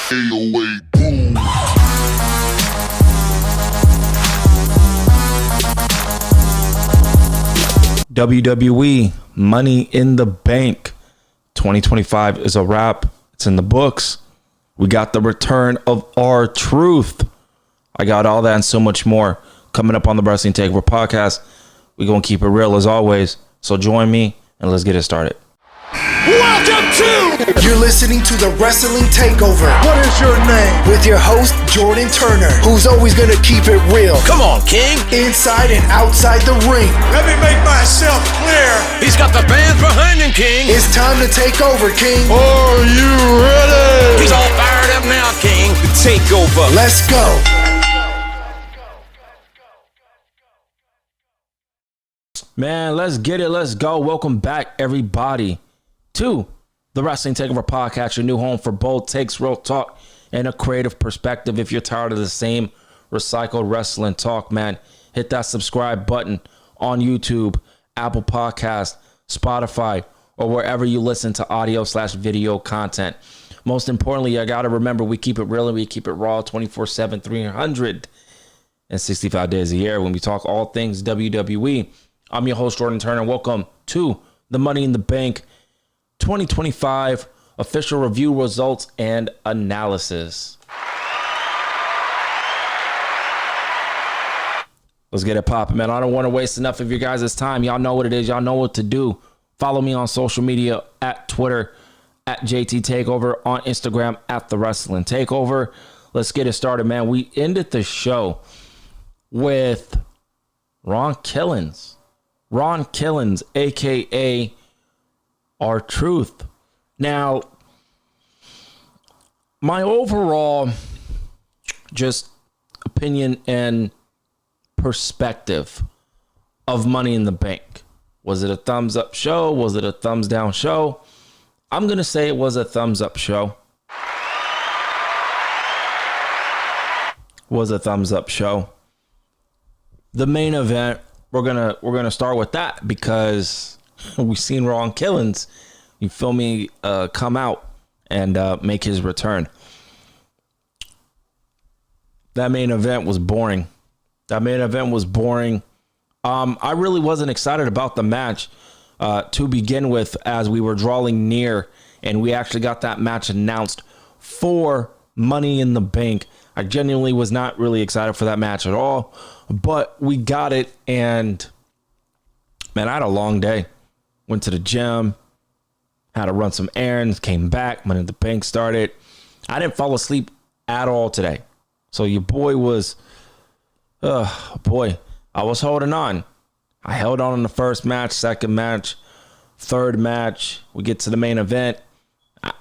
808 boom. WWE Money in the Bank 2025 is a wrap. It's in the books. We got the return of R-Truth. I got all that and so much more coming up on the Wrestling Takeover podcast. We're going to keep it real as always. So join me and let's get it started. Welcome to... You're listening to the Wrestling Takeover. What is your name? With your host, Jordan Turner, who's always going to keep it real. Come on, King. Inside and outside the ring. Let me make myself clear. He's got the bands behind him, King. It's time to take over, King. Are you ready? He's all fired up now, King. The Takeover. Let's go. Man, let's get it. Let's go. Welcome back, everybody, to the Wrestling Takeover podcast, your new home for bold takes, real talk, and a creative perspective. If you're tired of the same recycled wrestling talk, man, hit that subscribe button on YouTube, Apple Podcast, Spotify, or wherever you listen to audio/video content. Most importantly, I got to remember, we keep it real and we keep it raw 24/7, 365 days a year when we talk all things WWE. I'm your host, Jordan Turner. Welcome to the Money in the Bank 2025 official review, results, and analysis. Let's get it popping, man. I don't want to waste enough of your guys' time. Y'all know what it is. Y'all know what to do. Follow me on social media at Twitter, at JT Takeover, on Instagram, at The Wrestling Takeover. Let's get it started, man. We ended the show with Ron Killings, a.k.a. R-Truth. Now, my overall just opinion and perspective of Money in the Bank. Was it a thumbs up show? Was it a thumbs down show? I'm going to say it was a thumbs up show. The main event, we're gonna start with that because we've seen Ron Killings, you feel me, come out and make his return. That main event was boring. I really wasn't excited about the match to begin with, as we were drawing near and we actually got that match announced for Money in the Bank. I genuinely was not really excited for that match at all, but we got it. And man, I had a long day. Went to the gym, had to run some errands, came back, Money in the Bank started. I didn't fall asleep at all today. So your boy was, I was holding on. I held on in the first match, second match, third match. We get to the main event.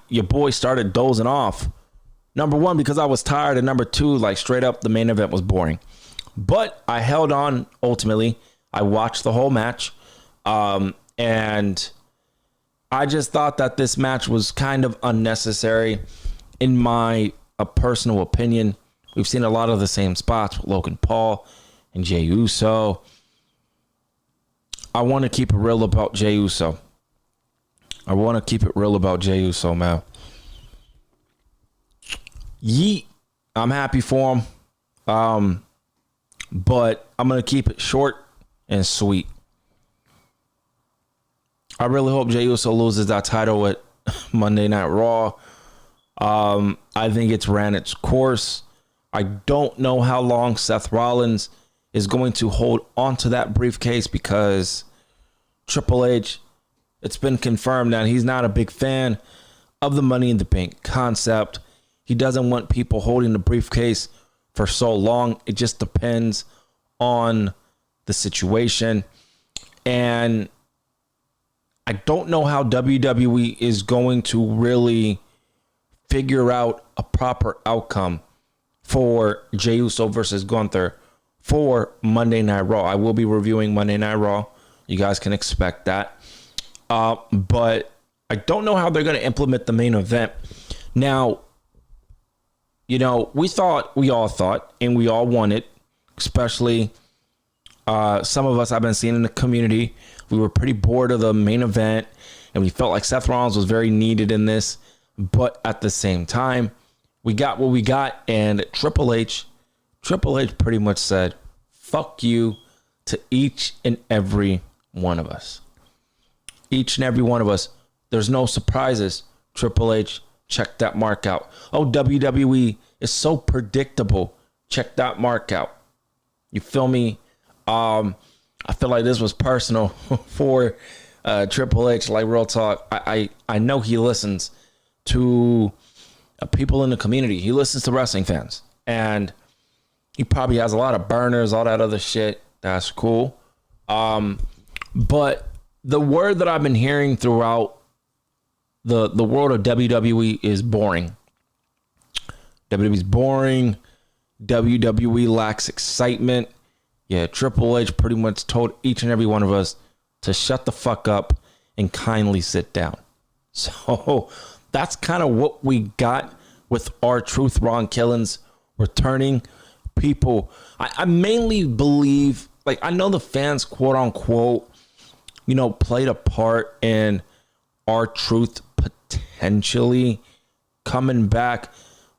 Your boy started dozing off. Number one, because I was tired, and number two, like straight up, the main event was boring. But I held on ultimately. I watched the whole match. And I just thought that this match was kind of unnecessary, in my personal opinion. We've seen a lot of the same spots with Logan Paul and Jey Uso. I want to keep it real about Jey Uso. Man. Yeet. I'm happy for him. But I'm going to keep it short and sweet. I really hope Jey Uso loses that title at Monday Night Raw. I think it's ran its course. I don't know how long Seth Rollins is going to hold onto that briefcase, because Triple H, it's been confirmed that he's not a big fan of the Money in the Bank concept. He doesn't want people holding the briefcase for so long. It just depends on the situation. And I don't know how WWE is going to really figure out a proper outcome for Jey Uso versus Gunther for Monday Night Raw. I will be reviewing Monday Night Raw. You guys can expect that. But I don't know how they're going to implement the main event. Now, you know, we all thought, and we all wanted, especially some of us I've been seeing in the community, we were pretty bored of the main event, and we felt like Seth Rollins was very needed in this. But at the same time, we got what we got, and Triple H pretty much said, fuck you to each and every one of us. Each and every one of us. There's no surprises. Triple H, check that mark out. Oh, WWE is so predictable. Check that mark out. You feel me? I feel like this was personal for Triple H. Like, real talk. I know he listens to people in the community. He listens to wrestling fans. And he probably has a lot of burners, all that other shit. That's cool. But the word that I've been hearing throughout the world of WWE is boring. WWE's boring. WWE lacks excitement. Yeah, Triple H pretty much told each and every one of us to shut the fuck up and kindly sit down. So that's kind of what we got with R-Truth, Ron Killings returning. People, I mainly believe, like, I know the fans, quote unquote, played a part in R-Truth potentially coming back.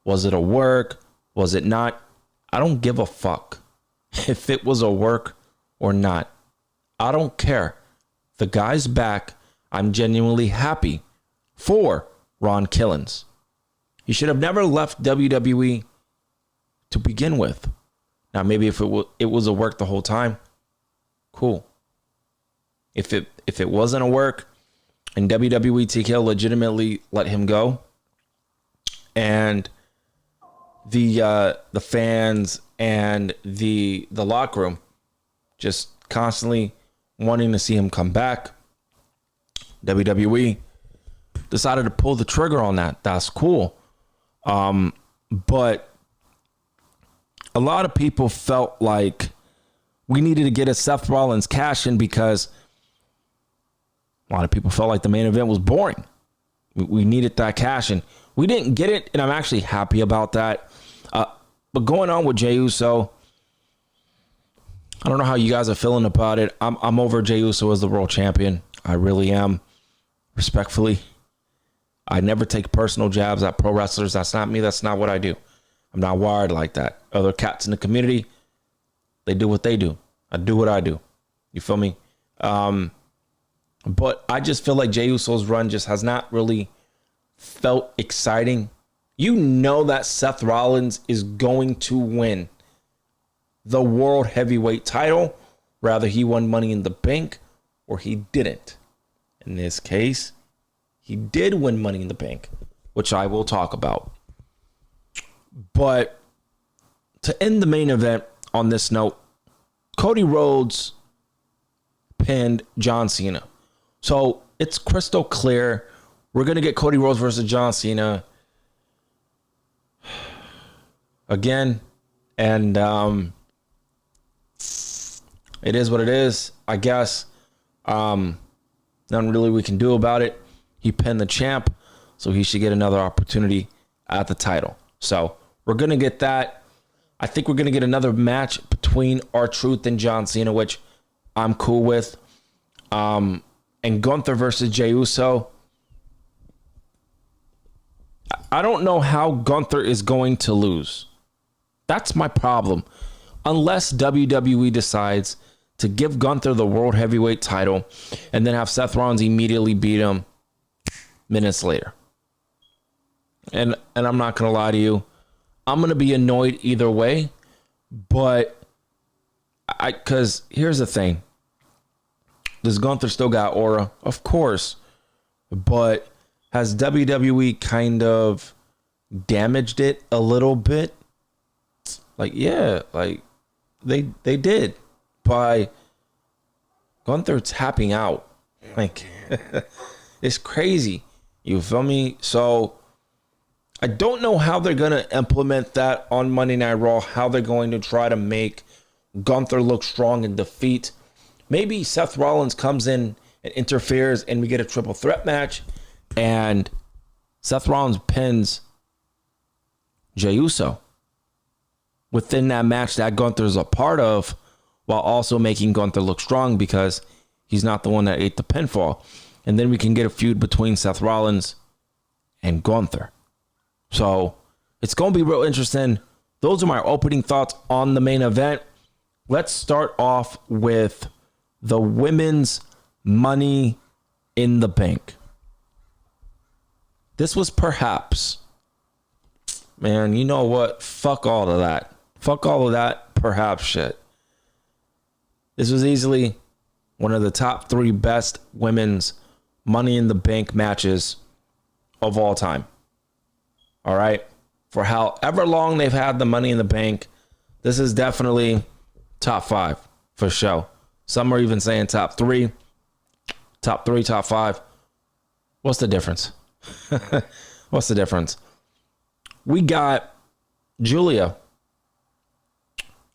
Was it a work? Was it not? I don't give a fuck if it was a work or not. I don't care. The guy's back. I'm genuinely happy for Ron Killings. He should have never left WWE to begin with. Now, maybe if it was a work the whole time, cool. If it wasn't a work and WWE TKO legitimately let him go, and the fans and the locker room just constantly wanting to see him come back, WWE decided to pull the trigger on that. That's cool. But a lot of people felt like we needed to get a Seth Rollins cash in because a lot of people felt like the main event was boring. We needed that cash in. We didn't get it, and I'm actually happy about that. But going on with Jey Uso, I don't know how you guys are feeling about it. I'm over Jey Uso as the world champion. I really am. Respectfully. I never take personal jabs at pro wrestlers. That's not me. That's not what I do. I'm not wired like that. Other cats in the community, they do what they do. I do what I do. You feel me? But I just feel like Jey Uso's run just has not really felt exciting. You know that Seth Rollins is going to win the World Heavyweight title. Rather he won Money in the Bank or he didn't. In this case, he did win Money in the Bank, which I will talk about. But to end the main event on this note, Cody Rhodes pinned John Cena. So it's crystal clear. We're going to get Cody Rhodes versus John Cena again. And it is what it is, I guess. Nothing really we can do about it. He pinned the champ, so he should get another opportunity at the title. So we're going to get that. I think we're going to get another match between R-Truth and John Cena, which I'm cool with. And Gunther versus Jey Uso. I don't know how Gunther is going to lose. That's my problem. Unless WWE decides to give Gunther the World Heavyweight title and then have Seth Rollins immediately beat him minutes later. And I'm not going to lie to you. I'm going to be annoyed either way. But because here's the thing. Does Gunther still got aura? Of course. But has WWE kind of damaged it a little bit? Like, yeah, like they did by Gunther tapping out. Like, it's crazy. You feel me? So I don't know how they're going to implement that on Monday Night Raw, how they're going to try to make Gunther look strong in defeat. Maybe Seth Rollins comes in and interferes and we get a triple threat match and Seth Rollins pins Jey Uso within that match that Gunther's a part of, while also making Gunther look strong because he's not the one that ate the pinfall. And then we can get a feud between Seth Rollins and Gunther. So It's going to be real interesting. Those are my opening thoughts on the main event. Let's start off with the women's Money in the Bank. This was perhaps, man, you know what? Fuck all of that. Fuck all of that perhaps shit. This was easily one of the top 3 best women's Money in the Bank matches of all time. All right. For however long they've had the Money in the Bank, this is definitely top 5 for sure. Some are even saying top 3, top 5. What's the difference? What's the difference? We got Julia.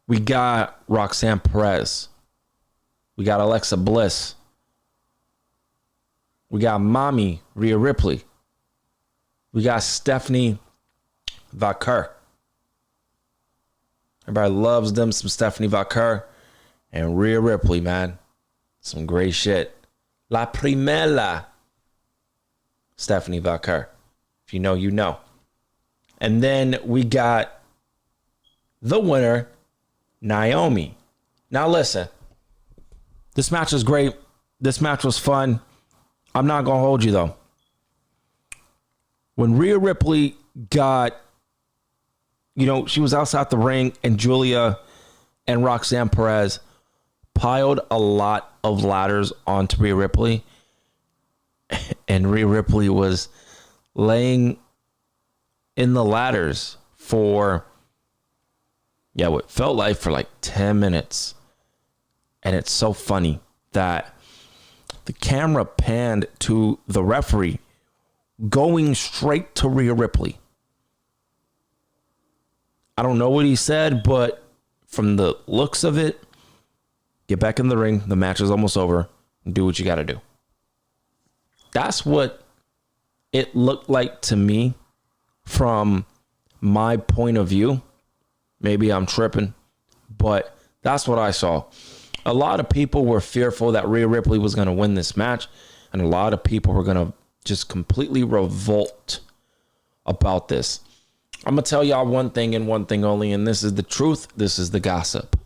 We got Roxanne Perez. We got Alexa Bliss. We got Mommy Rhea Ripley. We got Stephanie Vaquer. Everybody loves them some Stephanie Vaquer and Rhea Ripley, man. Some great shit. La Primera Stephanie Vaquer. If you know, you know. And then we got the winner, Naomi. Now listen, this match was great. This match was fun. I'm not going to hold you though. When Rhea Ripley got, she was outside the ring and Julia and Roxanne Perez piled a lot of ladders onto Rhea Ripley. And Rhea Ripley was laying in the ladders for, what felt like for like 10 minutes. And it's so funny that the camera panned to the referee going straight to Rhea Ripley. I don't know what he said, but from the looks of it, get back in the ring. The match is almost over. And do what you got to do. That's what it looked like to me from my point of view. Maybe I'm tripping, but that's what I saw. A lot of people were fearful that Rhea Ripley was going to win this match, and a lot of people were going to just completely revolt about this. I'm going to tell y'all one thing and one thing only, and this is the truth. This is the gossip.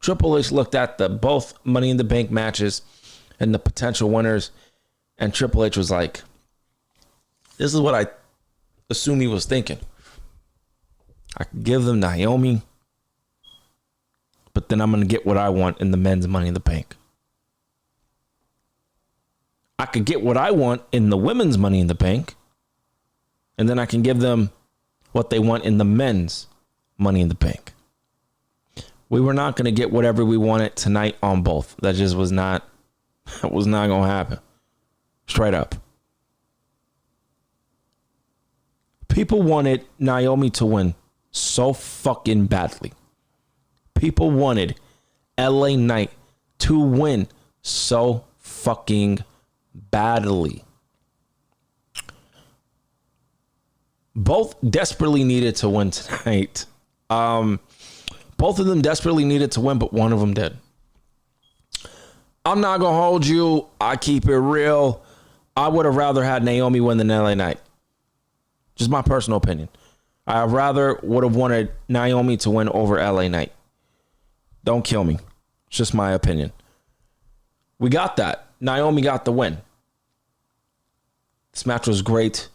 Triple H looked at the both Money in the Bank matches and the potential winners, and Triple H was like, this is what I assume he was thinking. I could give them Naomi, but then I'm going to get what I want in the men's Money in the Bank. I could get what I want in the women's Money in the Bank, and then I can give them what they want in the men's Money in the Bank. We were not going to get whatever we wanted tonight on both. That just was not going to happen. Straight up. People wanted Naomi to win so fucking badly. People wanted LA Knight to win so fucking badly. Both desperately needed to win tonight. Both of them desperately needed to win, but one of them did. I'm not going to hold you. I keep it real. I would have rather had Naomi win than LA Knight. Just my personal opinion. I would have wanted Naomi to win over LA Knight. Don't kill me. It's just my opinion. We got that. Naomi got the win. This match was great.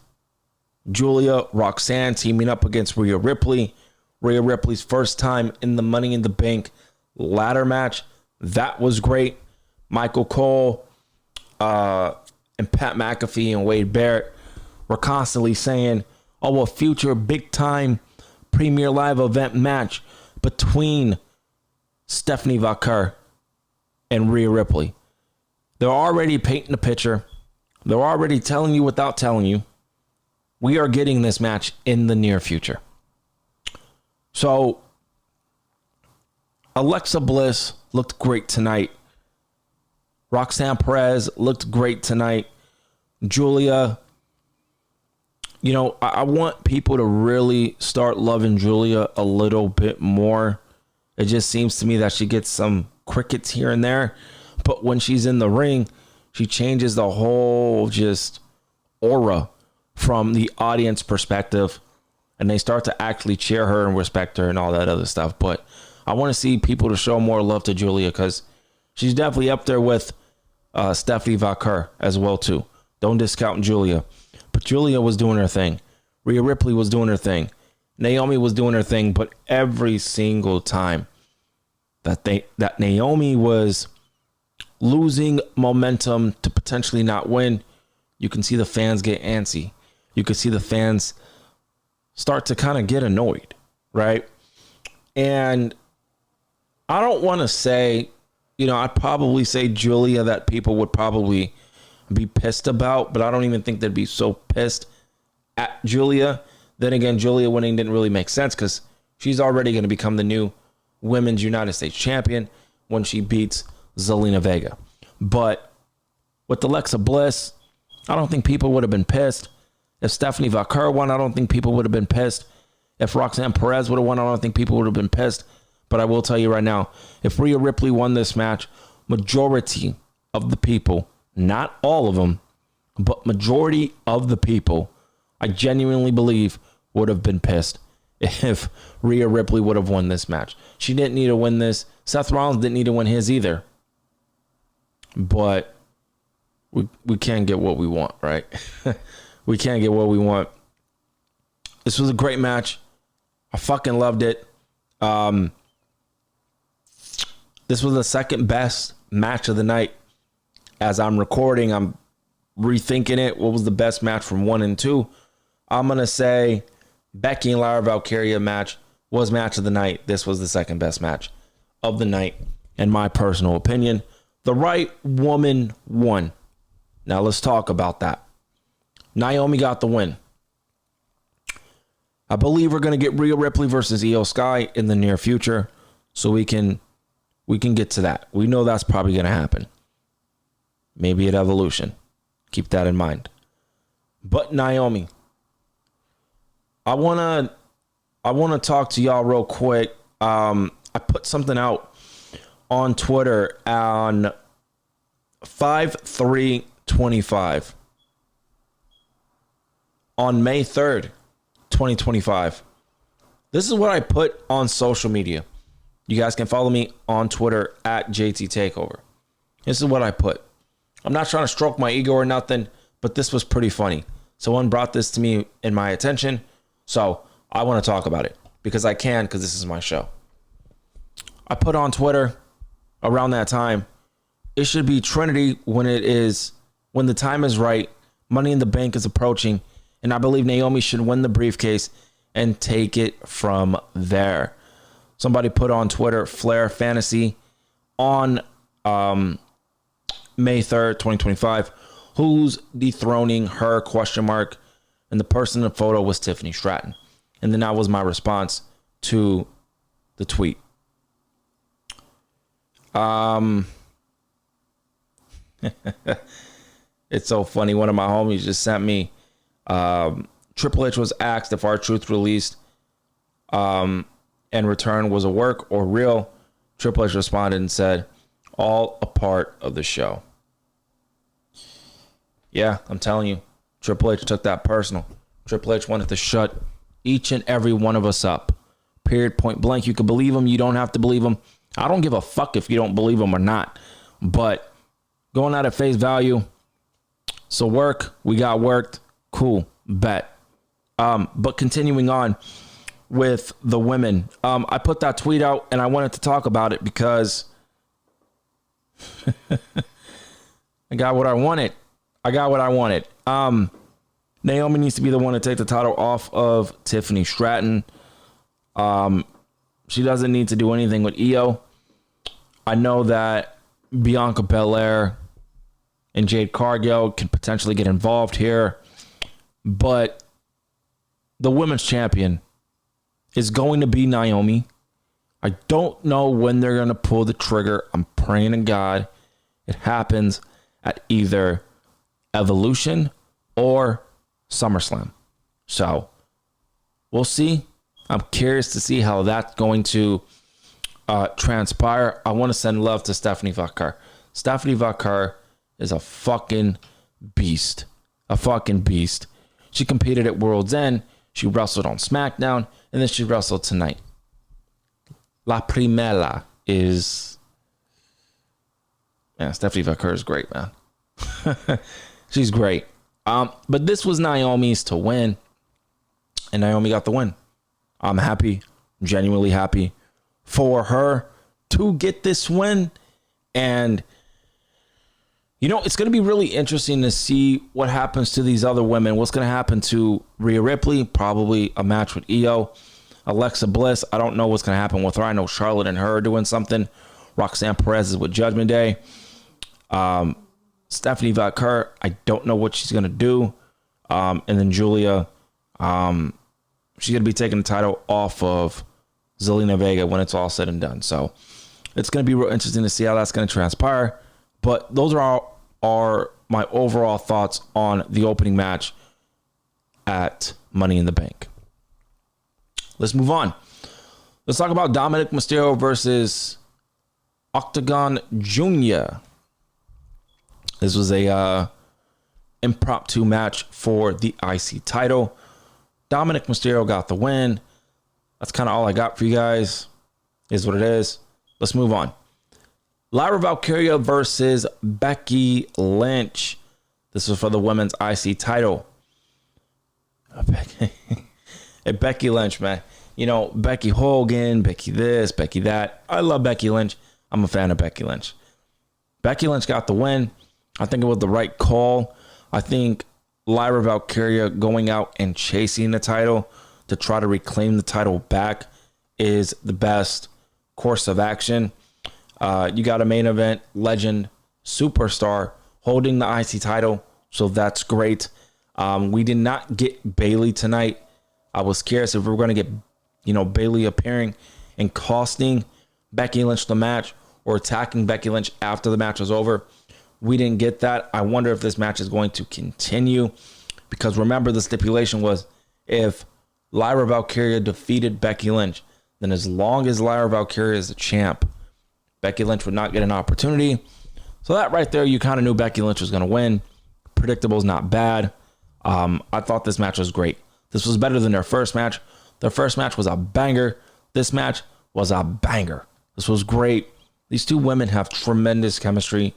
Julia, Roxanne teaming up against Rhea Ripley. Rhea Ripley's first time in the Money in the Bank ladder match. That was great. Michael Cole and Pat McAfee and Wade Barrett were constantly saying, a future big time Premier Live event match between Stephanie Vaquer and Rhea Ripley. They're already painting the picture. They're already telling you without telling you. We are getting this match in the near future. So, Alexa Bliss looked great tonight. Roxanne Perez looked great tonight. Julia, I want people to really start loving Julia a little bit more. It just seems to me that she gets some crickets here and there. But when she's in the ring, she changes the whole just aura from the audience perspective. and they start to actually cheer her and respect her and all that other stuff. But I want to see people to show more love to Julia, because she's definitely up there with Stephanie Vaquer as well too. Don't discount Julia. But Julia was doing her thing. Rhea Ripley was doing her thing. Naomi was doing her thing. But every single time that Naomi was losing momentum to potentially not win, you can see the fans get antsy. You can see the fans start to kind of get annoyed, right? And I don't want to say, I'd probably say Julia that people would probably be pissed about, but I don't even think they'd be so pissed at Julia. Then again, Julia winning didn't really make sense, because she's already going to become the new Women's United States Champion when she beats Zelina Vega. But with Alexa Bliss, I don't think people would have been pissed. If Stephanie Vaquer won, I don't think people would have been pissed. If Roxanne Perez would have won, I don't think people would have been pissed. But I will tell you right now, if Rhea Ripley won this match, majority of the people, not all of them, but majority of the people, I genuinely believe would have been pissed if Rhea Ripley would have won this match. She didn't need to win this. Seth Rollins didn't need to win his either. But we can't get what we want, right? We can't get what we want. This was a great match. I fucking loved it. This was the second best match of the night. As I'm recording, I'm rethinking it. What was the best match from 1 and 2? I'm going to say Becky and Lara Valkyria match was match of the night. This was the second best match of the night, in my personal opinion. The right woman won. Now let's talk about that. Naomi got the win. I believe we're going to get Rhea Ripley versus Io Sky in the near future, so we can get to that. We know that's probably going to happen. Maybe at Evolution. Keep that in mind. But Naomi, I want to talk to y'all real quick. I put something out on Twitter on 5/3/25 on May 3rd, 2025. This is what I put on social media. You guys can follow me on Twitter at JT Takeover. This is what I put. I'm not trying to stroke my ego or nothing, but this was pretty funny. Someone brought this to me in my attention, so I want to talk about it because I can, because this is my show. I put on Twitter around that time, it should be Trinity when the time is right. Money in the Bank is approaching, and I believe Naomi should win the briefcase and take it from there. Somebody put on Twitter, Flair Fantasy on May 3rd, 2025. Who's dethroning her? ? And the person in the photo was Tiffany Stratton. And then that was my response to the tweet. It's so funny. One of my homies just sent me, Triple H was asked if R-Truth released and return was a work or real. Triple H responded and said, all a part of the show. Yeah, I'm telling you, Triple H took that personal. Triple H wanted to shut each and every one of us up. Period, point blank. You can believe him. You don't have to believe him. I don't give a fuck if you don't believe him or not. But going out at face value. So work, we got worked. Cool, bet. But continuing on with the women. I put that tweet out and I wanted to talk about it because I got what I wanted. Naomi needs to be the one to take the title off of Tiffany Stratton. She doesn't need to do anything with Io. I know that Bianca Belair and Jade Cargill can potentially get involved here, but the women's champion is going to be Naomi. I don't know when they're going to pull the trigger. I'm praying to God it happens at either Evolution or SummerSlam. So we'll see. I'm curious to see how that's going to transpire. I want to send love to Stephanie Vaquer. Stephanie Vaquer is a fucking beast. A fucking beast. She competed at World's End. She wrestled on SmackDown, and then she wrestled tonight. La Primera is... Man, Stephanie Vaquer is great, man. She's great. But this was Naomi's to win, and Naomi got the win. I'm happy, genuinely happy for her to get this win. And, you know, it's going to be really interesting to see what happens to these other women. What's going to happen to Rhea Ripley? Probably a match with Io. Alexa Bliss, I don't know what's going to happen with her. I know Charlotte and her are doing something. Roxanne Perez is with Judgment Day. Stephanie Vaquer, I don't know what she's going to do. And then Julia, she's going to be taking the title off of Zelina Vega when it's all said and done. So it's going to be real interesting to see how that's going to transpire. But those are my overall thoughts on the opening match at Money in the Bank. Let's move on. Let's talk about Dominic Mysterio versus Octagon Jr. This was a impromptu match for the IC title. Dominic Mysterio got the win. That's kind of all I got for you guys. Is what it is. Let's move on. Lyra Valkyria versus Becky Lynch. This was for the women's IC title. Becky Lynch, man. You know, Becky Hogan, Becky this, Becky that. I love Becky Lynch. I'm a fan of Becky Lynch. Becky Lynch got the win. I think it was the right call. I think Lyra Valkyria going out and chasing the title to try to reclaim the title back is the best course of action. You got a main event legend superstar holding the IC title, so that's great. We did not get Bayley tonight. I was curious if we were going to get, Bayley appearing and costing Becky Lynch the match or attacking Becky Lynch after the match was over. We didn't get that. I wonder if this match is going to continue, because remember, the stipulation was if Lyra Valkyria defeated Becky Lynch, then as long as Lyra Valkyria is the champ, Becky Lynch would not get an opportunity. So that right there, you kind of knew Becky Lynch was going to win. Predictable is not bad. I thought this match was great. This was better than their first match. Their first match was a banger. This match was a banger. This was great. These two women have tremendous chemistry,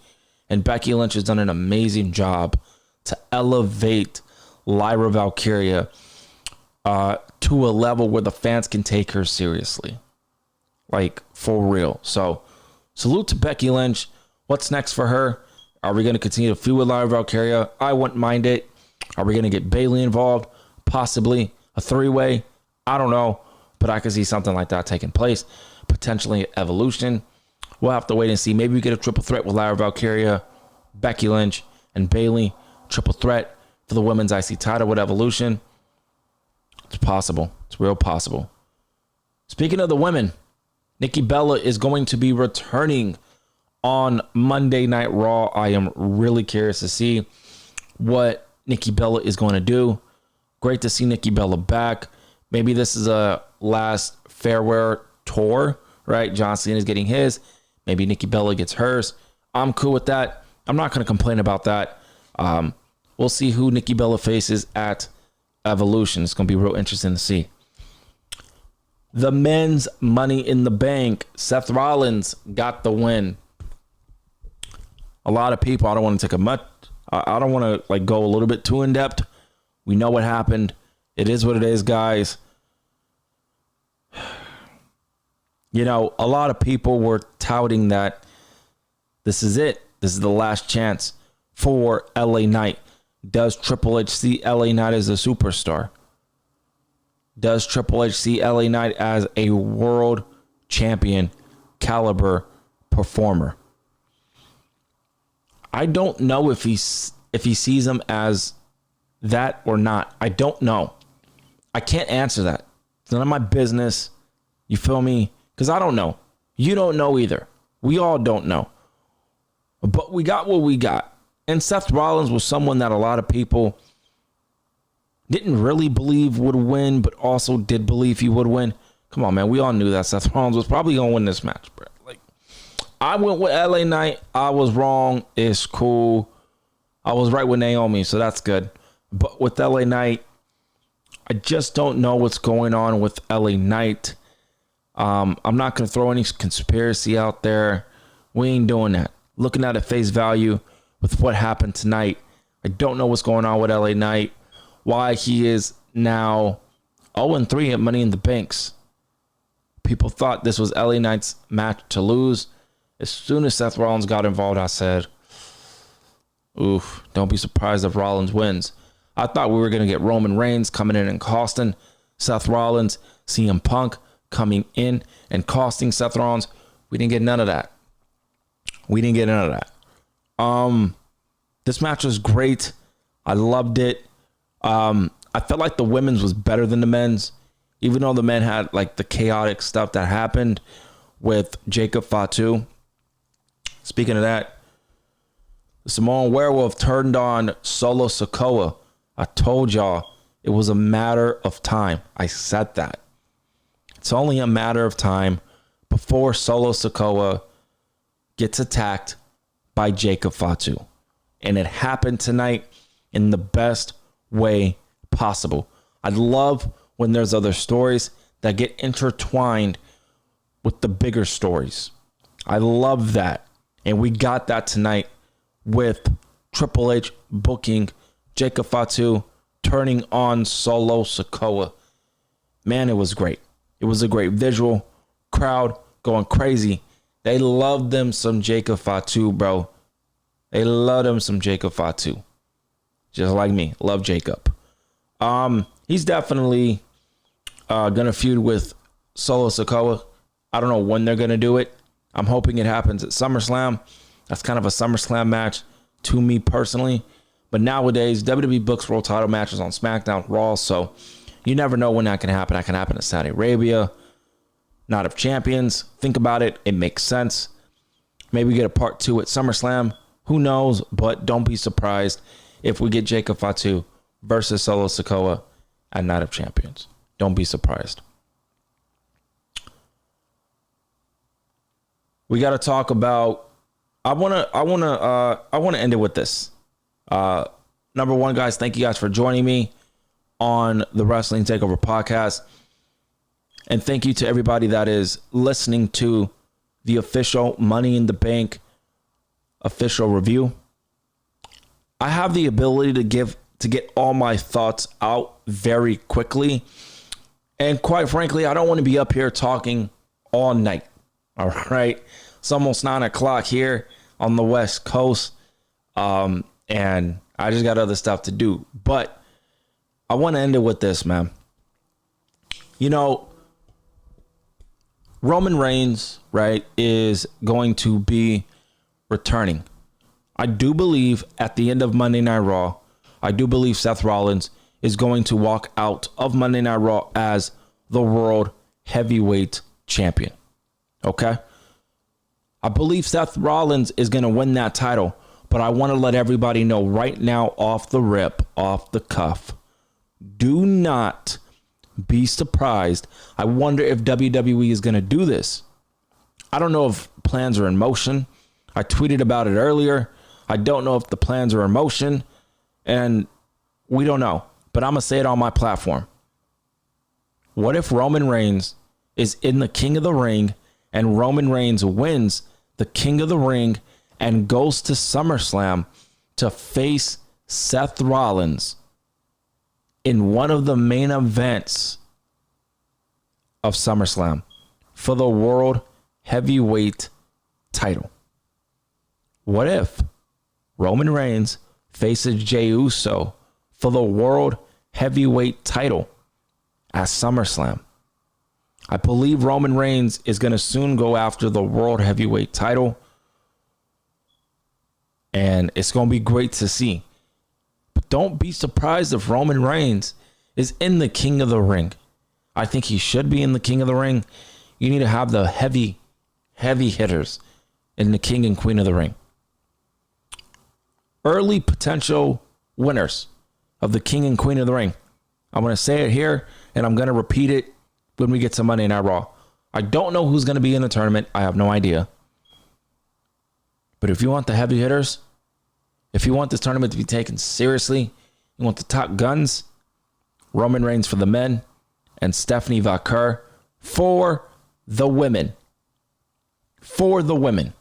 and Becky Lynch has done an amazing job to elevate Lyra Valkyria to a level where the fans can take her seriously. Like, for real. So, salute to Becky Lynch. What's next for her? Are we going to continue to feud with Lyra Valkyria? I wouldn't mind it. Are we going to get Bayley involved? Possibly. A three-way? I don't know. But I could see something like that taking place. Potentially Evolution. We'll have to wait and see. Maybe we get a triple threat with Lyra Valkyria, Becky Lynch, and Bayley. Triple threat for the women's IC title with Evolution. It's possible. It's real possible. Speaking of the women, Nikki Bella is going to be returning on Monday Night Raw. I am really curious to see what Nikki Bella is going to do. Great to see Nikki Bella back. Maybe this is a last farewell tour, right? John Cena is getting his. Maybe Nikki Bella gets hers. I'm cool with that. I'm not going to complain about that. We'll see who Nikki Bella faces at Evolution. It's going to be real interesting to see. The men's Money in the Bank. Seth Rollins got the win. A lot of people, I don't want to take I don't want to go a little bit too in depth. We know what happened. It is what it is, guys. A lot of people were touting that this is it. This is the last chance for LA Knight. Does Triple H see LA Knight as a superstar? Does Triple H see LA Knight as a world champion caliber performer? I don't know if he sees him as that or not. I don't know. I can't answer that. It's none of my business. You feel me? Because I don't know. You don't know either. We all don't know. But we got what we got. And Seth Rollins was someone that a lot of people didn't really believe would win, but also did believe he would win. Come on, man. We all knew that Seth Rollins was probably going to win this match, bro. I went with LA Knight. I was wrong. It's cool. I was right with Naomi, so that's good. But with LA Knight, I just don't know what's going on with LA Knight. I'm not going to throw any conspiracy out there. We ain't doing that. Looking at it face value with what happened tonight, I don't know what's going on with LA Knight. Why he is now 0-3 at Money in the Banks. People thought this was LA Knight's match to lose. As soon as Seth Rollins got involved, I said, oof, don't be surprised if Rollins wins. I thought we were going to get Roman Reigns coming in and costing Seth Rollins, CM Punk coming in and costing Seth Rollins. We didn't get none of that. This match was great. I loved it. I felt like the women's was better than the men's, even though the men had like the chaotic stuff that happened with Jacob Fatu. Speaking of that, the Samoan Werewolf turned on Solo Sikoa. I told y'all it was a matter of time. I said that. It's only a matter of time before Solo Sikoa gets attacked by Jacob Fatu. And it happened tonight in the best way possible. I love when there's other stories that get intertwined with the bigger stories. I love that. And we got that tonight with Triple H booking Jacob Fatu turning on Solo Sikoa. Man, it was great. It was a great visual. Crowd going crazy. They loved them some Jacob Fatu, bro. They love them some Jacob Fatu. Just like me. Love Jacob. He's definitely gonna feud with Solo Sikoa. I don't know when they're gonna do it. I'm hoping it happens at SummerSlam. That's kind of a SummerSlam match to me personally. But nowadays, WWE books world title matches on SmackDown, Raw, so you never know when that can happen. That can happen in Saudi Arabia. Night of Champions. Think about it. It makes sense. Maybe we get a part 2 at SummerSlam. Who knows? But don't be surprised if we get Jacob Fatu versus Solo Sikoa at Night of Champions. Don't be surprised. We got to talk about. I want to end it with this. Number one, guys, thank you guys for joining me on the Wrestling Takeover podcast. And thank you to everybody that is listening to the official Money in the Bank official review. I have the ability to get all my thoughts out very quickly. And quite frankly, I don't want to be up here talking all night. All right. It's almost 9 o'clock here on the West Coast. And I just got other stuff to do. But I want to end it with this, man. You know, Roman Reigns, right, is going to be returning. I do believe at the end of Monday Night Raw, I do believe Seth Rollins is going to walk out of Monday Night Raw as the World Heavyweight Champion. Okay? I believe Seth Rollins is going to win that title, but I want to let everybody know right now, off the rip, off the cuff, do not be surprised. I wonder if WWE is going to do this. I don't know if plans are in motion. I tweeted about it earlier. I don't know if the plans are in motion, and we don't know. But I'm going to say it on my platform. What if Roman Reigns is in the King of the Ring and Roman Reigns wins the King of the Ring and goes to SummerSlam to face Seth Rollins in one of the main events of SummerSlam for the World Heavyweight title? What if Roman Reigns faces Jey Uso for the World Heavyweight title at SummerSlam? I believe Roman Reigns is going to soon go after the World Heavyweight title. And it's going to be great to see. But don't be surprised if Roman Reigns is in the King of the Ring. I think he should be in the King of the Ring. You need to have the heavy hitters in the King and Queen of the Ring. Early potential winners of the King and Queen of the Ring. I'm going to say it here, and I'm going to repeat it when we get to Monday Night Raw. I don't know who's going to be in the tournament. I have no idea. But if you want the heavy hitters, if you want this tournament to be taken seriously, you want the top guns, Roman Reigns for the men and Stephanie Vaquer for the women. For the women.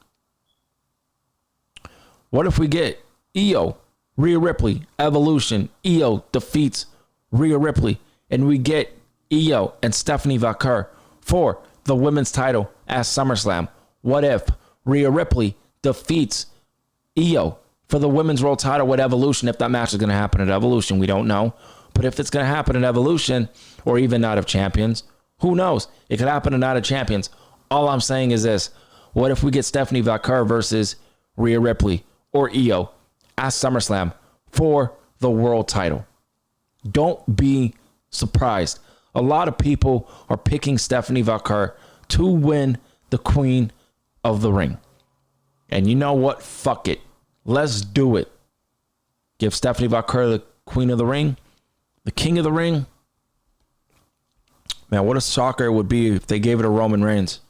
What if we get Io, Rhea Ripley, Evolution, Io defeats Rhea Ripley, and we get Io and Stephanie Vaquer for the women's title at SummerSlam? What if Rhea Ripley defeats Io for the women's world title with Evolution? If that match is going to happen at Evolution, we don't know. But if it's going to happen at Evolution or even Night of Champions, who knows? It could happen at Night of Champions. All I'm saying is this. What if we get Stephanie Vaquer versus Rhea Ripley or Io at SummerSlam for the world title? Don't be surprised. A lot of people are picking Stephanie Vaquer to win the Queen of the Ring. And you know what? Fuck it. Let's do it. Give Stephanie Vaquer the Queen of the Ring, the King of the Ring. Man, what a shocker it would be if they gave it to Roman Reigns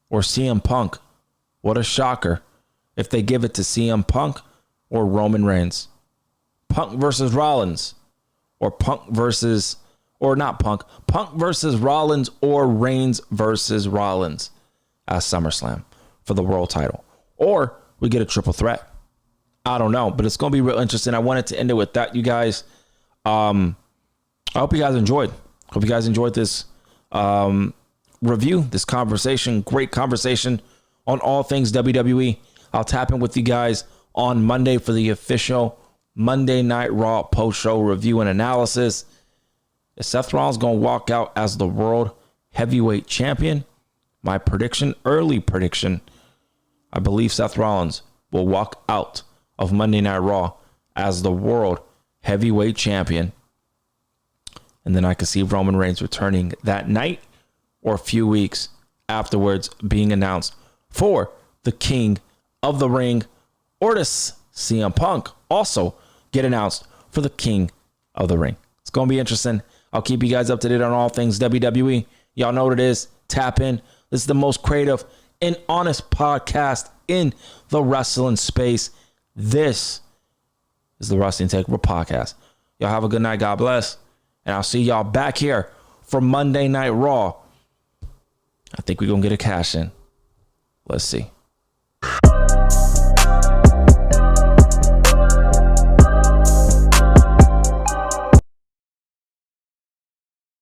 or CM Punk. What a shocker if they give it to CM Punk or Roman Reigns. Punk versus Rollins, or Punk versus, or not Punk, Punk versus Rollins, or Reigns versus Rollins at SummerSlam for the world title. Or we get a triple threat. I don't know, but it's going to be real interesting. I wanted to end it with that, you guys. I hope you guys enjoyed. Hope you guys enjoyed this review, this conversation. Great conversation on all things WWE. I'll tap in with you guys on Monday for the official Monday Night Raw post-show review and analysis. Is Seth Rollins going to walk out as the World Heavyweight Champion? My prediction, early prediction, I believe Seth Rollins will walk out of Monday Night Raw as the World Heavyweight Champion. And then I could see Roman Reigns returning that night or a few weeks afterwards being announced for the King of the Ring, or does CM Punk also get announced for the King of the Ring? It's going to be interesting. I'll keep you guys up to date on all things WWE. Y'all know what it is. Tap in. This is the most creative and honest podcast in the wrestling space. This is the Wrestling Takeover Podcast. Y'all have a good night. God bless. And I'll see y'all back here for Monday Night Raw. I think we're going to get a cash in. Let's see.